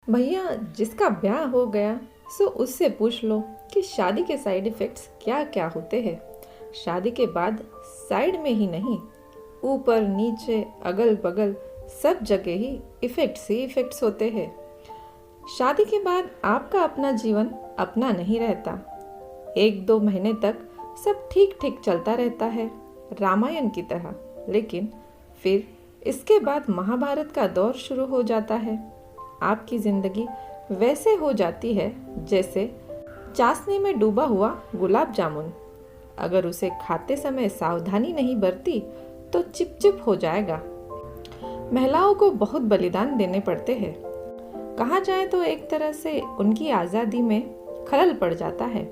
भैया, जिसका ब्याह हो गया सो उससे पूछ लो कि शादी के साइड इफ़ेक्ट्स क्या क्या होते हैं। शादी के बाद साइड में ही नहीं, ऊपर नीचे अगल बगल सब जगह ही इफ़ेक्ट्स होते हैं। शादी के बाद आपका अपना जीवन अपना नहीं रहता। 1-2 महीने तक सब ठीक ठीक चलता रहता है, रामायण की तरह। लेकिन फिर इसके बाद महाभारत का दौर शुरू हो जाता है। आपकी ज़िंदगी वैसे हो जाती है जैसे चाशनी में डूबा हुआ गुलाब जामुन। अगर उसे खाते समय सावधानी नहीं बरती तो चिपचिप हो जाएगा। महिलाओं को बहुत बलिदान देने पड़ते हैं। कहा जाए तो एक तरह से उनकी आज़ादी में खलल पड़ जाता है।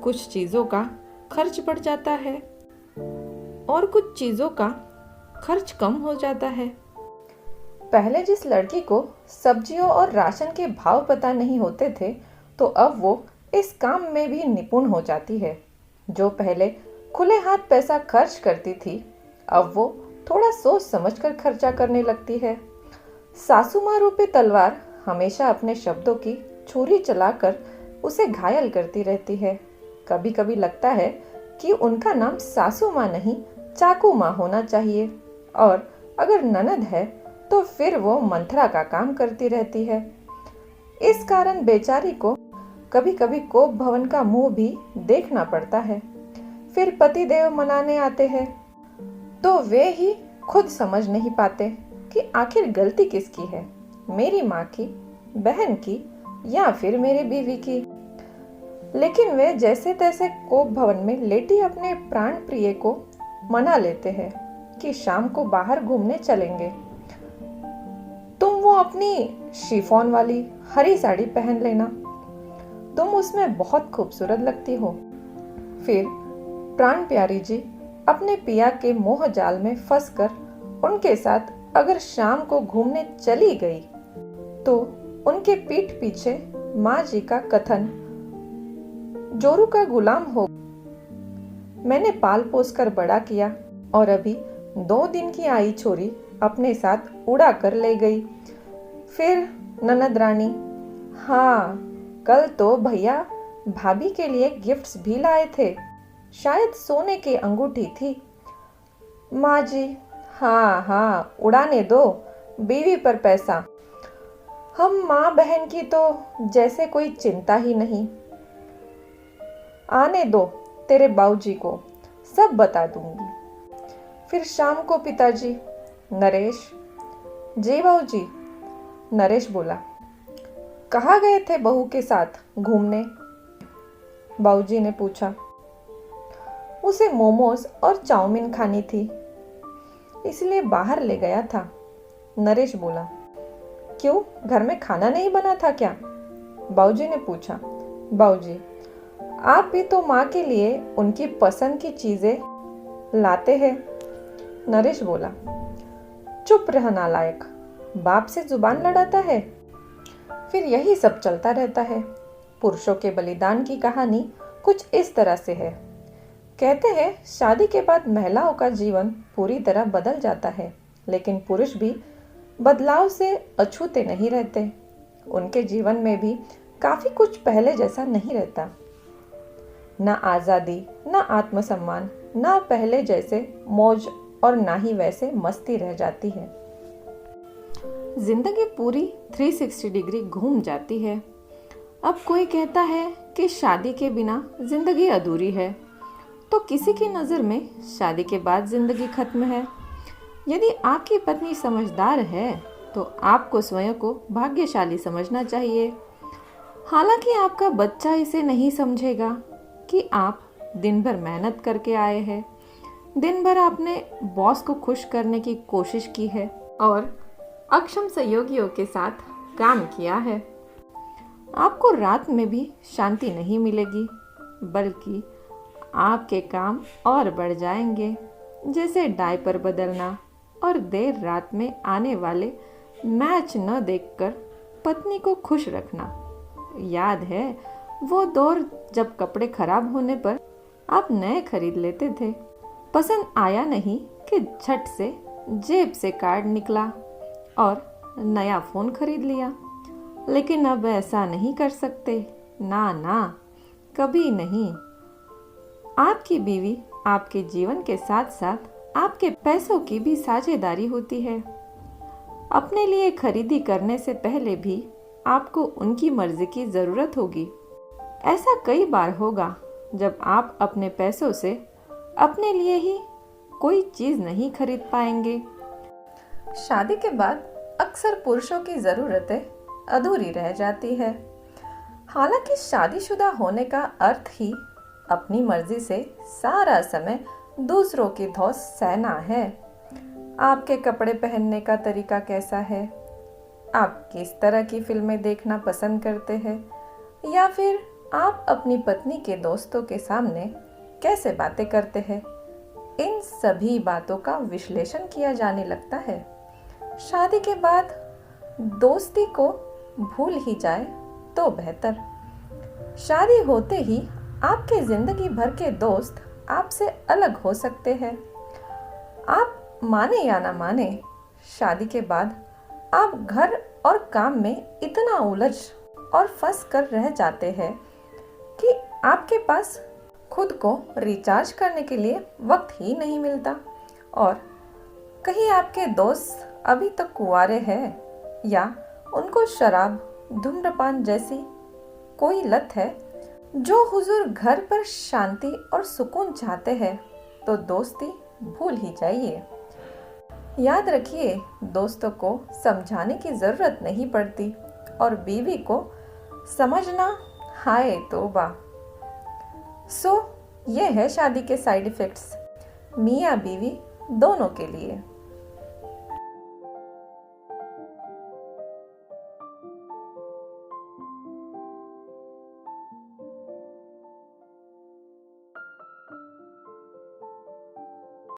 कुछ चीज़ों का खर्च बढ़ जाता है और कुछ चीज़ों का खर्च कम हो जाता है। पहले जिस लड़की को सब्जियों और राशन के भाव पता नहीं होते थे, तो अब वो इस काम में भी निपुण हो जाती है। जो पहले खुले हाथ पैसा खर्च करती थी, अब वो थोड़ा सोच समझकर खर्चा करने लगती है। सासू माँ रूपी तलवार हमेशा अपने शब्दों की छुरी चलाकर उसे घायल करती रहती है। कभी कभी लगता है कि उनका नाम सासू माँ नहीं, चाकू माँ होना चाहिए। और अगर ननद है तो फिर वो मंथरा का काम करती रहती है। इस कारण बेचारी को कभी कभी कोप भवन का मुंह भी देखना पड़ता है। फिर पति देव मनाने आते हैं तो वे ही खुद समझ नहीं पाते कि आखिर गलती किसकी है, मेरी माँ की, बहन की या फिर मेरी बीवी की। लेकिन वे जैसे तैसे कोप भवन में लेटी अपने प्राण प्रिय को मना लेते हैं कि शाम को बाहर घूमने चलेंगे। तुम वो अपनी शिफॉन वाली हरी साड़ी पहन लेना, तुम उसमें बहुत खूबसूरत लगती हो। फिर प्राण प्यारी जी अपने पिया के मोह जाल में फंसकर उनके साथ अगर शाम को घूमने चली गई तो उनके पीठ पीछे माँ जी का कथन, जोरू का गुलाम हो, मैंने पाल पोस कर बड़ा किया और अभी 2 दिन की आई छोरी अपने साथ उड़ा कर ले गई। फिर ननद रानी, हाँ कल तो भैया भाभी के लिए गिफ्ट्स भी लाए थे, शायद सोने की अंगूठी थी। माँ जी, हाँ हाँ उड़ाने दो, बीवी पर पैसा। हम माँ बहन की तो जैसे कोई चिंता ही नहीं। आने दो तेरे बाऊजी को, सब बता दूंगी। फिर शाम को पिताजी, नरेश। जी बाऊजी। नरेश बोला, कहाँ गए थे बहू के साथ घूमने? बाऊजी ने पूछा। उसे मोमोज और चाउमीन खानी थी, इसलिए बाहर ले गया था। नरेश बोला, क्यों, घर में खाना नहीं बना था क्या? बाऊजी ने पूछा। बाऊजी, आप भी तो माँ के लिए उनकी पसंद की चीजें लाते हैं। नरेश बोला, चुप रह नालायक, बाप से जुबान लड़ाता है। फिर यही सब चलता रहता है। पुरुषों के बलिदान की कहानी कुछ इस तरह से है। कहते हैं शादी के बाद महिलाओं का जीवन पूरी तरह बदल जाता है, लेकिन पुरुष भी बदलाव से अछूते नहीं रहते। उनके जीवन में भी काफी कुछ पहले जैसा नहीं रहता। ना आज़ादी, ना आत्मसम्मान, ना पहले जैसे मौज और ना ही वैसे मस्ती रह जाती है। जिंदगी पूरी 360 डिग्री घूम जाती है। अब कोई कहता है कि शादी के बिना जिंदगी अधूरी है, तो किसी की नज़र में शादी के बाद जिंदगी खत्म है। यदि आपकी पत्नी समझदार है तो आपको स्वयं को भाग्यशाली समझना चाहिए। हालांकि आपका बच्चा इसे नहीं समझेगा कि आप दिन भर मेहनत करके आए हैं, दिन भर आपने बॉस को खुश करने की कोशिश की है और अक्षम सहयोगियों के साथ काम किया है। आपको रात में भी शांति नहीं मिलेगी, बल्कि आपके काम और बढ़ जाएंगे, जैसे डायपर बदलना और देर रात में आने वाले मैच न देखकर पत्नी को खुश रखना। याद है वो दौर जब कपड़े खराब होने पर आप नए खरीद लेते थे। पसंद आया नहीं कि झट से जेब से कार्ड निकला और नया फ़ोन खरीद लिया। लेकिन अब ऐसा नहीं कर सकते, ना ना, कभी नहीं। आपकी बीवी आपके जीवन के साथ साथ आपके पैसों की भी साझेदारी होती है। अपने लिए खरीदी करने से पहले भी आपको उनकी मर्जी की ज़रूरत होगी। ऐसा कई बार होगा जब आप अपने पैसों से अपने लिए ही कोई चीज़ नहीं खरीद पाएंगे। शादी के बाद अक्सर पुरुषों की ज़रूरतें अधूरी रह जाती है। हालांकि शादीशुदा होने का अर्थ ही अपनी मर्जी से सारा समय दूसरों की धौंस सहना है। आपके कपड़े पहनने का तरीका कैसा है, आप किस तरह की फिल्में देखना पसंद करते हैं, या फिर आप अपनी पत्नी के दोस्तों के सामने कैसे बातें करते हैं, इन सभी बातों का विश्लेषण किया जाने लगता है। शादी के बाद दोस्ती को भूल ही जाए तो बेहतर। शादी होते ही आपके जिंदगी भर के दोस्त आपसे अलग हो सकते हैं। आप माने या ना माने, शादी के बाद आप घर और काम में इतना उलझ और फंस कर रह जाते हैं कि आपके पास खुद को रिचार्ज करने के लिए वक्त ही नहीं मिलता। और कहीं आपके दोस्त अभी तक कुंवारे हैं या उनको शराब, धूम्रपान जैसी कोई लत है जो हुजूर घर पर शांति और सुकून चाहते हैं, तो दोस्ती भूल ही जाइए। याद रखिए, दोस्तों को समझाने की ज़रूरत नहीं पड़ती और बीवी को समझना, हाय तौबा। सो ये है शादी के साइड इफ़ेक्ट्स, मियाँ बीवी दोनों के लिए।